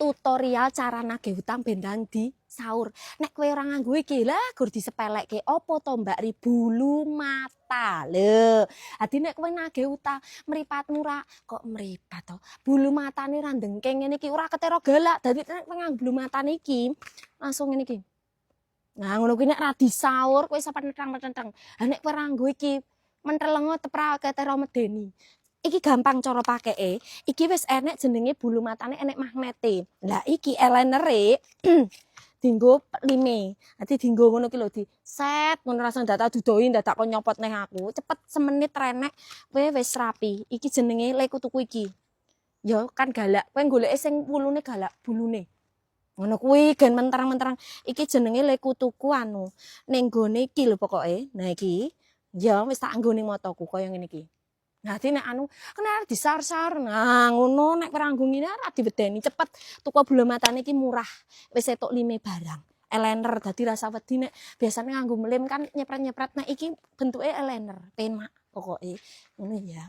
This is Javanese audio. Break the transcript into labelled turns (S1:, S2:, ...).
S1: tutorial cara nagih utang bendang di sahur. Nek kowe ora nganggo iki lah gur disepelekke opo to Mbak Ri bulu mata. Lho, dadi nek kowe nagih utang mripatmu ra kok mripat to. Bulu matane ra ndengking ngene iki ora ketero galak. Dadi nek kowe nganggo bulu matane iki langsung ngene iki. Nah, ngono kuwi nek ra disaur kowe sampe nethang-nethang. Lah nek kowe ra nganggo iki mentelengo tepra ketero medeni. Iki gampang cara pakeke. Iki wis enek jenenge bulu matane enek magnete. Lah iki elenere dienggo lime. Dadi dienggo ngono ki lho di set ngono langsung dadak dudoi dadak kon nyopot neh aku. Cepet semenit renek kowe wis rapi. Iki jenenge leku tuku iki. Ya kan galak. Kowe goleke sing wulune galak bulune. Ngono kuwi gen menterang-menterang. Iki jenenge leku tuku anu ning gone iki lho pokoke. Nah iki ya wis tak nggo ning motoku kaya ngene iki. Nah, nek anu kena disar-sar. Nah, ngono nek ora nggo ngene ora diwedeni cepet. Tuku bulu matane iki murah. Wis etuk 5 barang. Eyeliner dadi rasa wedi nek biasane nganggo lem kan nyepret-nyepret. Nah, iki bentuke eyeliner, penak pokoke. Ngono ya.